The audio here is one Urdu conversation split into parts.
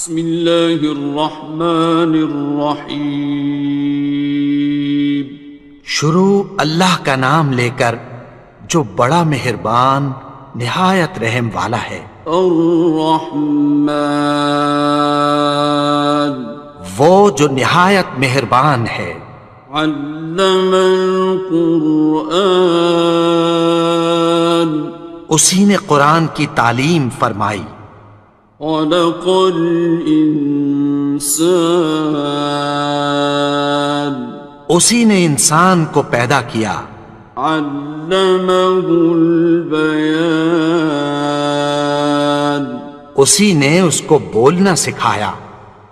بسم اللہ الرحمن الرحیم۔ شروع اللہ کا نام لے کر جو بڑا مہربان نہایت رحم والا ہے۔ الرحمن، وہ جو نہایت مہربان ہے۔ علم القرآن، اسی نے قرآن کی تعلیم فرمائی۔ خلق الانسان، اسی نے انسان کو پیدا کیا۔ علمہ البیان، اسی نے اس کو بولنا سکھایا۔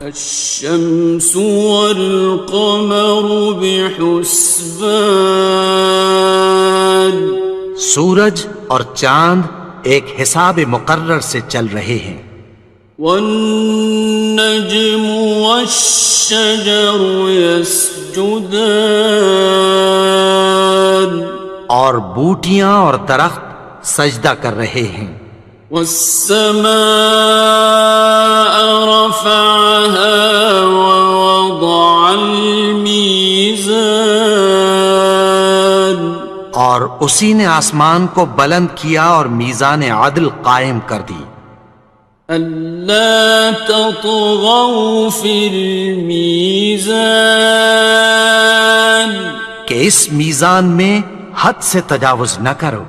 الشمس والقمر بحسبان، سورج اور چاند ایک حساب مقرر سے چل رہے ہیں۔ والنجم والشجر يسجدان، اور بوٹیاں اور درخت سجدہ کر رہے ہیں۔ والسماء رفعها ووضع الميزان، اور اسی نے آسمان کو بلند کیا اور میزان عدل قائم کر دی۔ ألا تطغوا في الميزان، کہ اس میزان میں حد سے تجاوز نہ کرو۔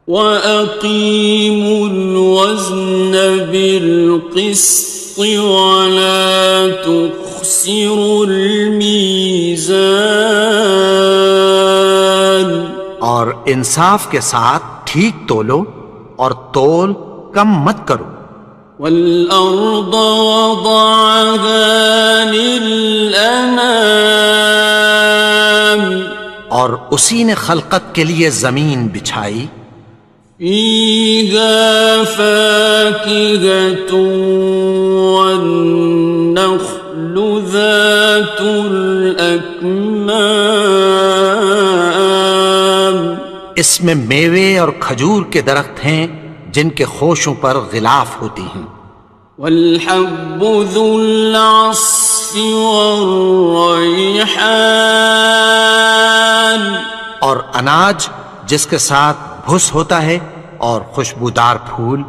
وَأَقِيمُوا الْوَزْنَ بِالْقِسْطِ وَلَا تُخْسِرُوا الْمِيزَانَ، اور انصاف کے ساتھ ٹھیک تولو اور تول کم مت کرو۔ وَالْأَرْضَ وَضَعَهَا لِلْأَنَامِ، اور اسی نے خلقت کے لیے زمین بچھائی۔ فِيهَا فَاكِهَةٌ وَالنَّخْلُ ذَاتُ الْأَكْمَامِ، اس میں میوے اور کھجور کے درخت ہیں جن کے خوشوں پر غلاف ہوتی ہیں۔ وَالْحَبُّ ذُو الْعَصْفِ وَالرَّيْحَانِ، اور اناج جس کے ساتھ بھس ہوتا ہے اور خوشبودار پھول۔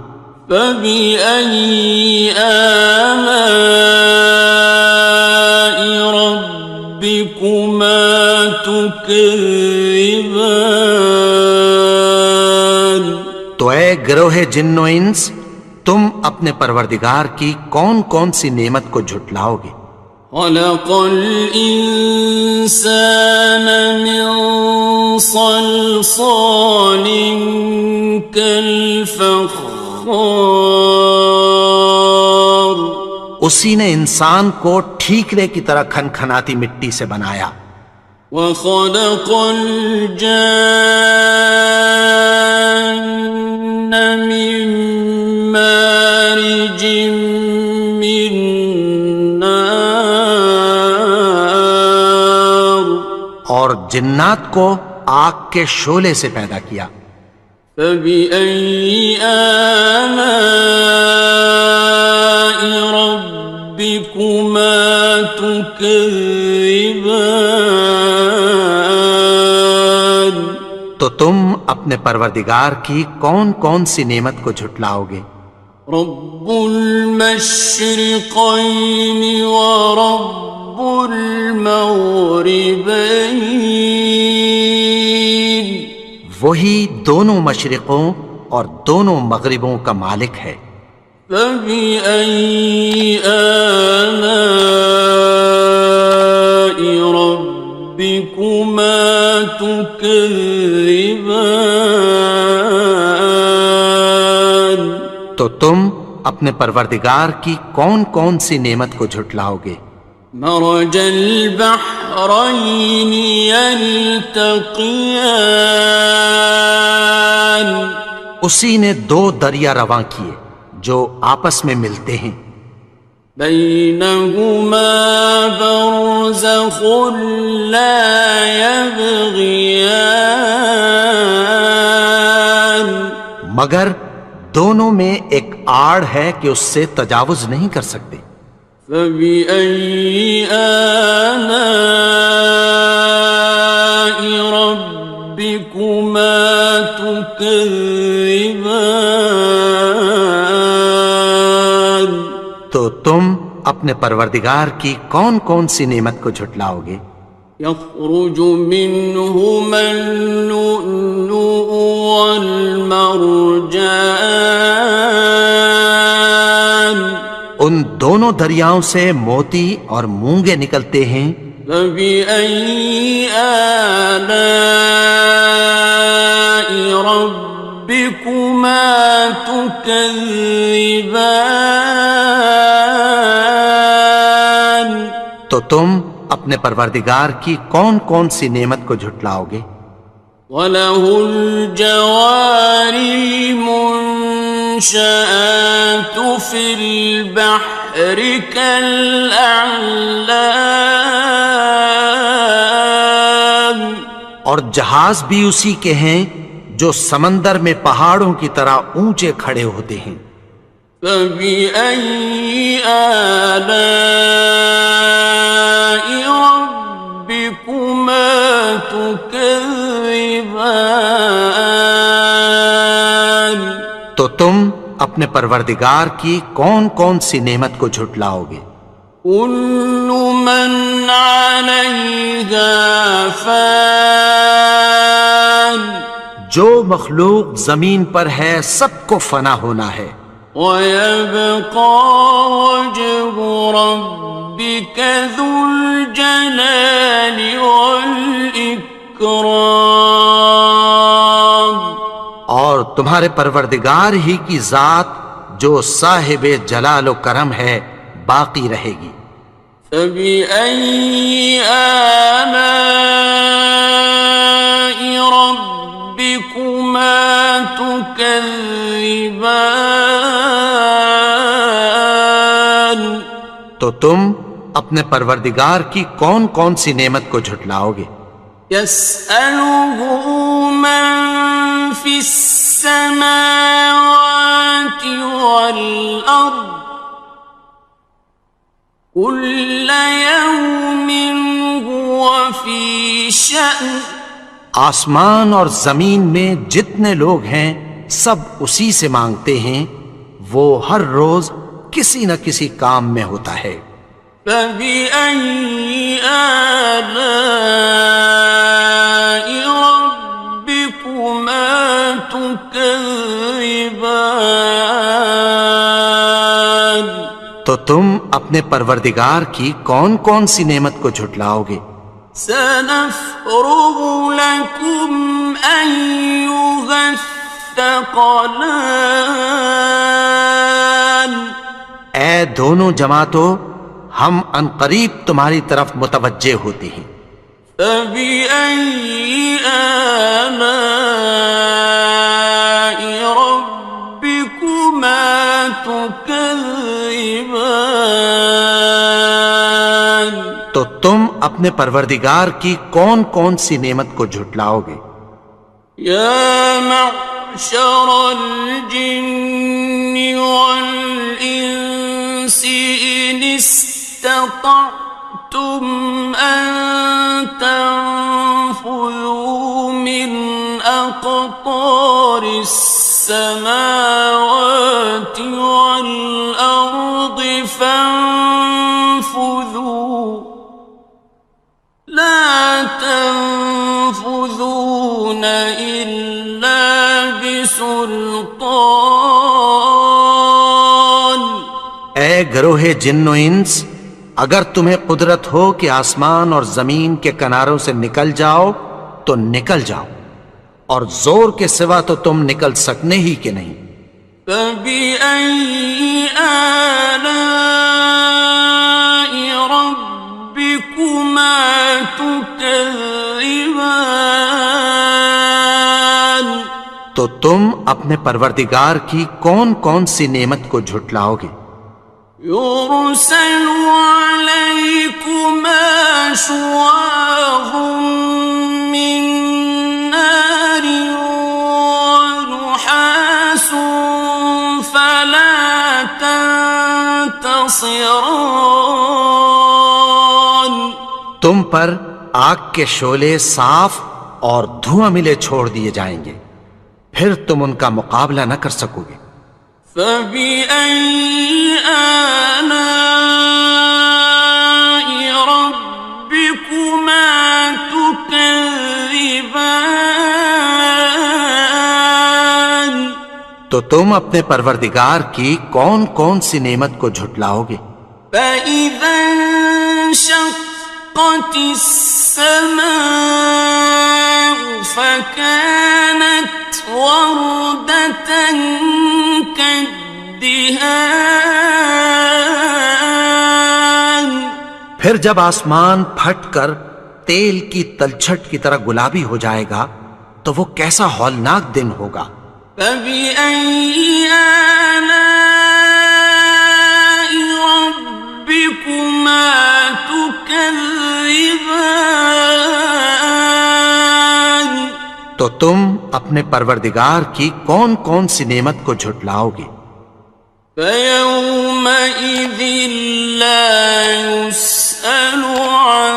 فَبِأَيِّ آلَاءِ رَبِّكُمَا تُكَذِّبَانِ، تو اے گروہ جن و انس، تم اپنے پروردگار کی کون کون سی نعمت کو جھٹلاؤ گے؟ خَلَقَ الْإِنسَانَ مِنْ صَلْصَالٍ كَالْفَخَّارِ، اسی نے انسان کو ٹھیکرے کی طرح کھنکھناتی مٹی سے بنایا۔ وَخَلَقَ الْجَانَّ مِن مَّارِجٍ مِّن نَّارٍ، اور جنات کو آگ کے شعلے سے پیدا کیا۔ فَبِأَيِّ آلَاءِ رَبِّكُمَا تُكَذِّبَانِ، تو تم اپنے پروردگار کی کون کون سی نعمت کو جھٹلاؤ گے؟ رب المشرقین ورب المغربین، وہی دونوں مشرقوں اور دونوں مغربوں کا مالک ہے۔ فَبِأَيِّ آلَاءِ رَبِّكُمَا تُكَذِّبَانِ، تو تم اپنے پروردگار کی کون کون سی نعمت کو جھٹلاؤ گے؟ مرج البحرین یلتقیان، اسی نے دو دریا رواں کیے جو آپس میں ملتے ہیں۔ بینہما برزخ لا یبغیان، مگر دونوں میں ایک آڑ ہے کہ اس سے تجاوز نہیں کر سکتے۔ فبأي آلاء ربكما تكذبان؟ تو تم اپنے پروردگار کی کون کون سی نعمت کو جھٹلاؤ گے؟ يخرج منهما اللؤلؤ والمرجان، ان دونوں دریاؤں سے موتی اور مونگے نکلتے ہیں۔ فبأي آلاء ربكما تكذبان؟ تو تم اپنے پروردگار کی کون کون سی نعمت کو جھٹلاؤ گے؟ وَلَهُ الْجَوَارِ الْمُنشَآتُ فِي الْبَحْرِ كَالْأَعْلَامِ، اور جہاز بھی اسی کے ہیں جو سمندر میں پہاڑوں کی طرح اونچے کھڑے ہوتے ہیں۔ فَبِأَيِّ آلَاءِ رَبِّكُمَا تُكَذِّبَانِ؟ تو تم اپنے پروردگار کی کون کون سی نعمت کو جھٹلاؤ گے؟ كُلُّ مَنْ عَلَيْهَا فَانٍ، جو مخلوق زمین پر ہے سب کو فنا ہونا ہے۔ وَيَبْقَى وَجْهُ رَبِّكَ ذُو الْجَلَالِ وَالْإِكْرَامِ، اور تمہارے پروردگار ہی کی ذات جو صاحب جلال و کرم ہے باقی رہے گی۔ فَبِأَيِّ آلَاءِ رَبِّكُمَا تُكَذِّبَانِ؟ تو تم اپنے پروردگار کی کون کون سی نعمت کو جھٹلاؤ گے؟ يَسْأَلُهُ مَن فِي السَّمَاوَاتِ وَالْأَرْضِ كُلَّ يَوْمٍ هُوَ فِي شَأْنٍ، آسمان اور زمین میں جتنے لوگ ہیں سب اسی سے مانگتے ہیں، وہ ہر روز کسی نہ کسی کام میں ہوتا ہے۔ فَبِأَيِّ آلَاءِ رَبِّكُمَا تُكَذِّبَانِ؟ تو تم اپنے پروردگار کی کون کون سی نعمت کو جھٹلاؤ گے؟ سَنَفْرُغُ لَكُمْ أَيُّهَ الثَّقَلَانِ، اے دونوں جماعتوں، ہم عنقریب تمہاری طرف متوجہ ہوتے ہیں۔ فَبِأَيِّ آلَاءِ رَبِّكُمَا تُكَذِّبَانِ؟ تو تم اپنے پروردگار کی کون کون سی نعمت کو جھٹلاؤ گے؟ يَا مَعْشَرَ الْجِنِّ وَالْإِنسِ إِنِ اسْتَطَعْتُمْ أَن تَنفُذُوا مِنْ أَقْطَارِ السَّمَاوَاتِ وَالْأَرْضِ فَانفُذُوا لَا تَنفُذُونَ إِلَّا بِسُلْطَانٍ۔ اے گروہ جن و انس، اگر تمہیں قدرت ہو کہ آسمان اور زمین کے کناروں سے نکل جاؤ تو نکل جاؤ، اور زور کے سوا تو تم نکل سکنے ہی کہ نہیں۔ فَبِأَيِّ آلَاءِ رَبِّكُمَا تُكَذِّبَانِ؟ تو تم اپنے پروردگار کی کون کون سی نعمت کو جھٹلاؤ گے؟ يُرْسَلُ عَلَيْكُمَا شُوَاظٌ مِّن نَّارٍ وَنُحَاسٌ ينتصران تم پر آگ کے شعلے صاف اور دھواں ملے چھوڑ دیے جائیں گے، پھر تم ان کا مقابلہ نہ کر سکو گے۔ فبأي آلاء ربكما تكذبان تو تم اپنے پروردگار کی کون کون سی نعمت کو جھٹلاؤ گے؟ فإذا انشقت السماء فكانت وردة كالدهان پھر جب آسمان پھٹ کر تیل کی تلچھٹ کی طرح گلابی ہو جائے گا تو وہ کیسا ہولناک دن ہوگا۔ فبأي آلاء ربكما تكذبان تو تم اپنے پروردگار کی کون کون سی نعمت کو جھٹلاؤ گے؟ فيومئذ لا يسأل عن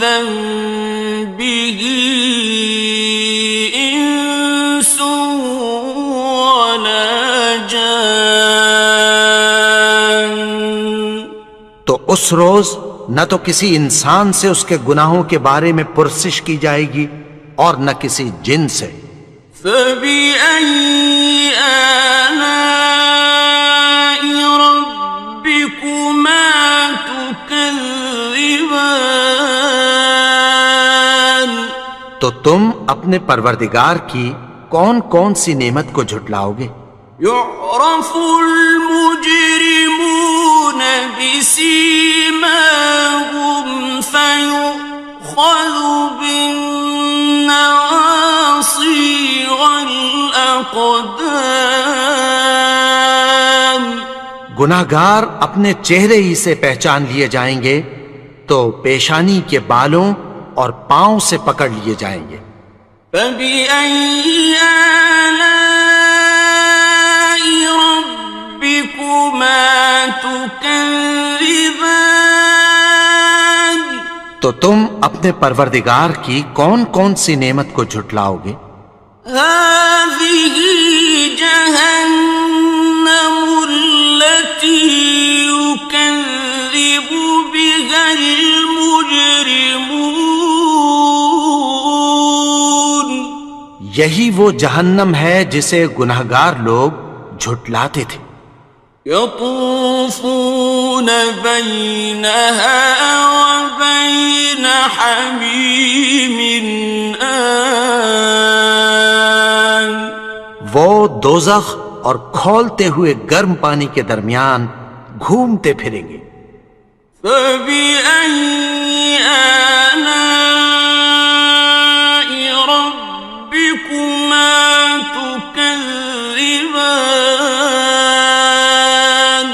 ذنبه إنس ولا جان تو اس روز نہ تو کسی انسان سے اس کے گناہوں کے بارے میں پرسش کی جائے گی اور نہ کسی جن سے۔ فبأي آلاء ربكما تكذبان تو تم اپنے پروردگار کی کون کون سی نعمت کو جھٹلاؤ گے؟ يعرف المجرمون بسيماهم فيؤخذ بالنواصي والأقدام گناہگار اپنے چہرے ہی سے پہچان لیے جائیں گے تو پیشانی کے بالوں اور پاؤں سے پکڑ لیے جائیں گے۔ فبأي آلاء ربكما تكذبان تو تم اپنے پروردگار کی کون کون سی نعمت کو جھٹلاؤ گے؟ هذه جهنم التي يكذب بها المجرمون یہی وہ جہنم ہے جسے گناہگار لوگ جھٹلاتے تھے۔ يطوفون بينها وبين حميم آن وہ دوزخ اور کھولتے ہوئے گرم پانی کے درمیان گھومتے پھریں گے۔ فبأي آلاء ربكما تكذبان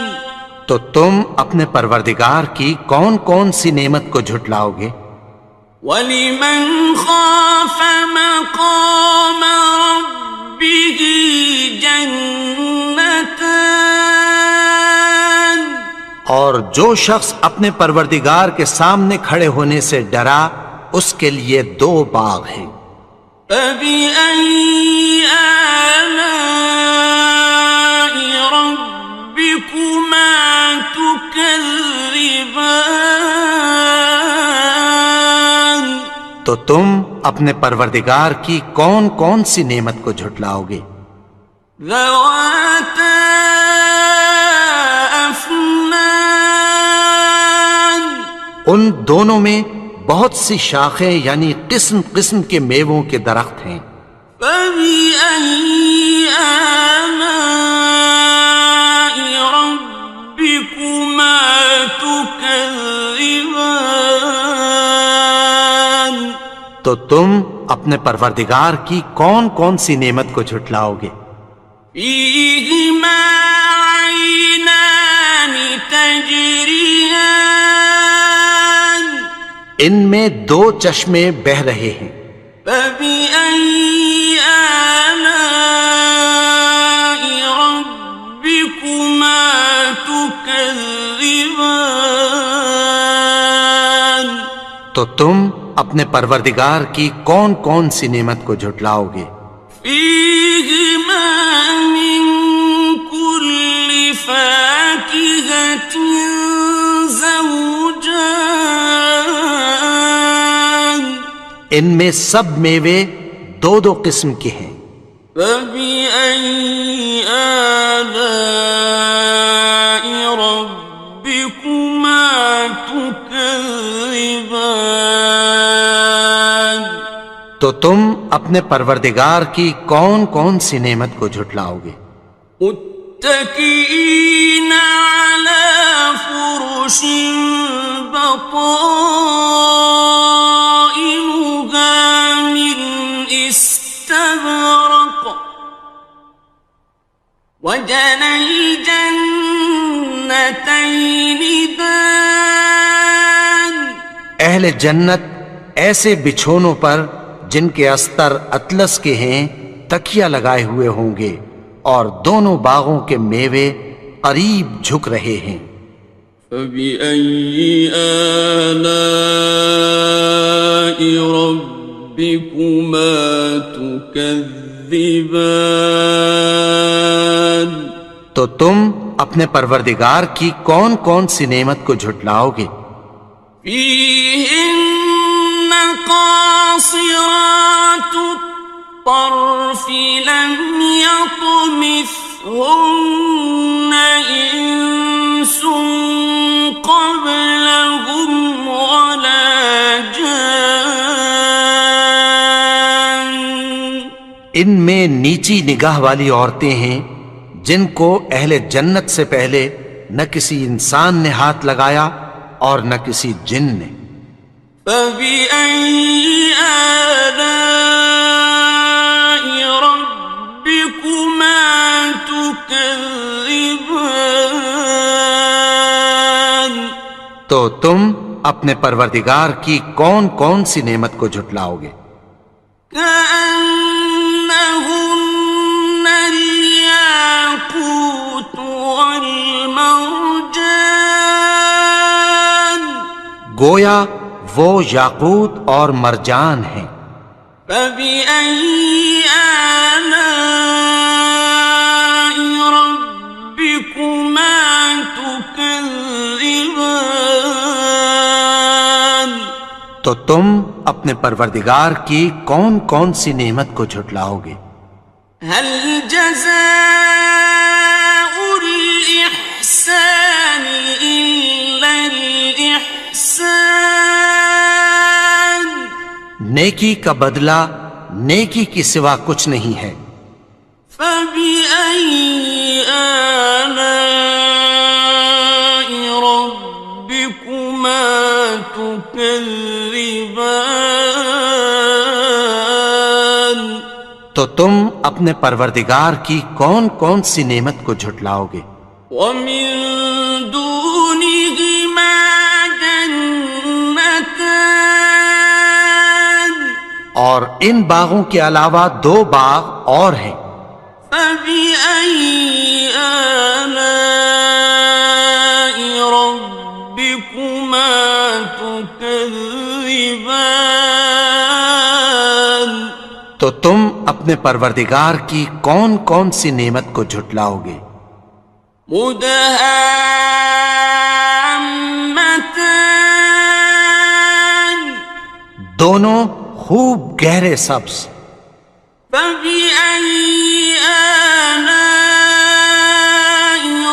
تو تم اپنے پروردگار کی کون کون سی نعمت کو جھٹلاؤ گے؟ وَلِمَنْ خَافَ مَقَامَ رَبِّهِ جَنَّتَانِ اور جو شخص اپنے پروردگار کے سامنے کھڑے ہونے سے ڈرا اس کے لیے دو باغ ہیں۔ فَبِأَيِّ آلَاءِ رَبِّكُمَا تُكَذِّبَانِ تو تم اپنے پروردگار کی کون کون سی نعمت کو جھٹلاؤ گے؟ ذَوَاتَا أَفْنَانٍ ان دونوں میں بہت سی شاخیں یعنی قسم قسم کے میووں کے درخت ہیں۔ فَبِأَيِّ آلَاءِ رَبِّكُمَا تُكَذِّبَانِ تو تم اپنے پروردگار کی کون کون سی نعمت کو جھٹلاؤ گے؟ فِيهِمَا عَيْنَانِ تَجْرِيَانِ ان میں دو چشمے بہہ رہے ہیں۔ فَبِأَيِّ آلَاءِ رَبِّكُمَا تُكَذِّبَانِ تو تم اپنے پروردگار کی کون کون سی نعمت کو جھٹلاؤ گے؟ فيهما من كل فاكهة زوجان ان میں سب میوے دو دو قسم کے ہیں۔ فبأي آلاء ربكما تكذبان تو تم اپنے پروردگار کی کون کون سی نعمت کو جھٹلاؤ گے؟ متكئين على فرش بطائنها من استبرق وجنى الجنتين دان اہل جنت ایسے بچھونوں پر جن کے استر اطلس کے ہیں تکیہ لگائے ہوئے ہوں گے، اور دونوں باغوں کے میوے قریب جھک رہے ہیں۔ فبأي آلاء ربكما تكذبان تو تم اپنے پروردگار کی کون کون سی نعمت کو جھٹلاؤ گے؟ فيهن قاصرات الطرف لم يطمثهن إنس قبلهم ولا جان ان میں نیچی نگاہ والی عورتیں ہیں جن کو اہل جنت سے پہلے نہ کسی انسان نے ہاتھ لگایا اور نہ کسی جن نے۔ فبأي آلاء ربكما تكذبان تو تم اپنے پروردگار کی کون کون سی نعمت کو جھٹلاؤ گے؟ كأنهن الياقوت والمرجان گویا وہ یاقوت اور مرجان ہیں۔ فبأي آلاء ربكما تكذبان تو تم اپنے پروردگار کی کون کون سی نعمت کو جھٹلاؤ گے؟ هل جزاء الإحسان إلا الإحسان نیکی کا بدلہ نیکی کی سوا کچھ نہیں ہے۔ فبأي آلاء ربكما تكذبان تو تم اپنے پروردگار کی کون کون سی نعمت کو جھٹلاؤ گے؟ ومن دونهما جنتان اور ان باغوں کے علاوہ دو باغ اور ہیں۔ فبأي آلاء ربكما تكذبان تو تم اپنے پروردگار کی کون کون سی نعمت کو جھٹلاؤ گے؟ مدهامتان دونوں خوب گہرے سبز۔ فبأي آلاء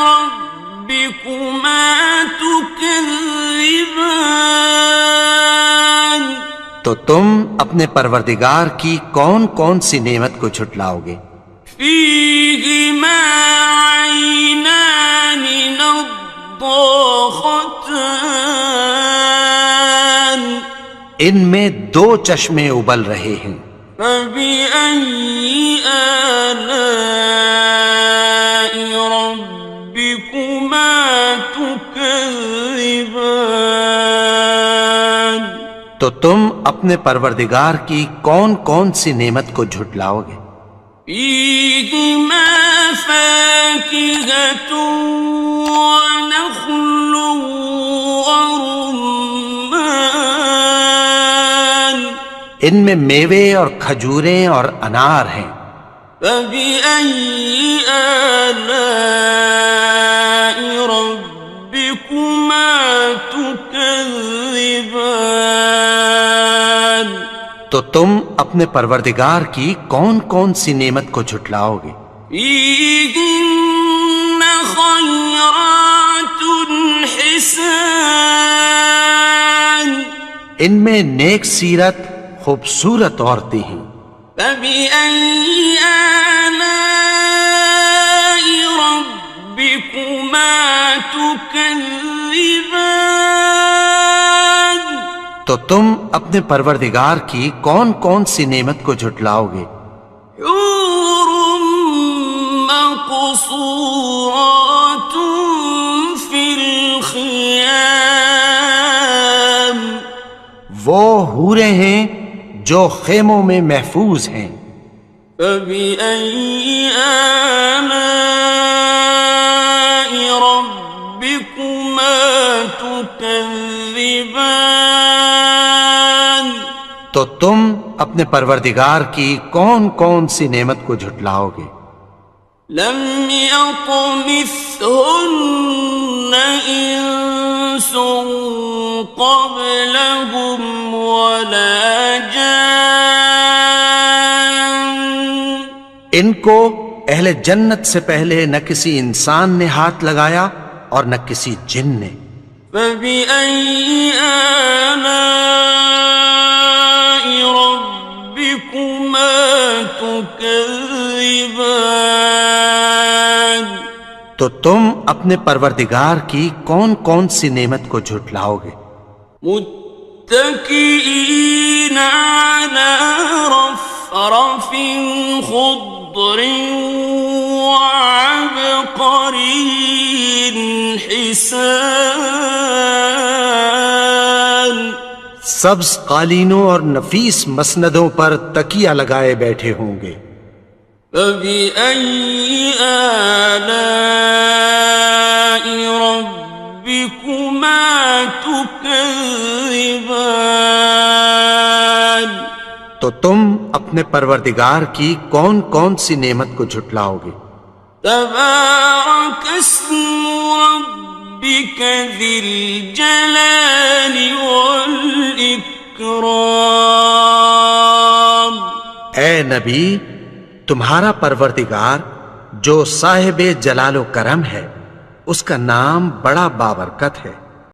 ربكما تكذبان تو تم اپنے پروردگار کی کون کون سی نعمت کو جھٹلاؤ گے؟ فيهما عينان نضاختان ان میں دو چشمے ابل رہے ہیں۔ فبأي آلاء ربكما تكذبان تو تم اپنے پروردگار کی کون کون سی نعمت کو جھٹلاؤ گے؟ فيهما فاكهة ونخل ورمان ان میں میوے اور کھجوریں اور انار ہیں۔ فبأي آلاء ربكما تكذبان؟ تو تم اپنے پروردگار کی کون کون سی نعمت کو جھٹلاؤ گے؟ فيهن خيرات حسان، ان میں نیک سیرت خوبصورت عورتیں ہیں۔ فبأي آلاء ربكما تكذبان؟ تو تم اپنے پروردگار کی کون کون سی نعمت کو جھٹلاؤ گے؟ حور مقصورات في الخيام، وہ حوریں ہیں جو خیموں میں محفوظ ہیں۔ فبأي آلاء ربكما تكذبان؟ تو تم اپنے پروردگار کی کون کون سی نعمت کو جھٹلاؤ گے؟ لم يطمثهن إنس قبلهم ولا جان، ان کو اہل جنت سے پہلے نہ کسی انسان نے ہاتھ لگایا اور نہ کسی جن نے۔ فبأي آلاء ربكما تكذبان؟ تو تم اپنے پروردگار کی کون کون سی نعمت کو جھٹلاؤ گے؟ متكئين على رفرف خضر وعبقري حسان، سبز قالینوں اور نفیس مسندوں پر تکیہ لگائے بیٹھے ہوں گے۔ فبأي آلاء ربكما تكذبان؟ تو تم اپنے پروردگار کی کون کون سی نعمت کو جھٹلاؤ گے؟ تبارك اسم ربك ذي الجلال والإكرام۔ اے نبی، تمہارا پروردگار جو صاحب جلال و کرم ہے، اس کا نام بڑا بابرکت ہے۔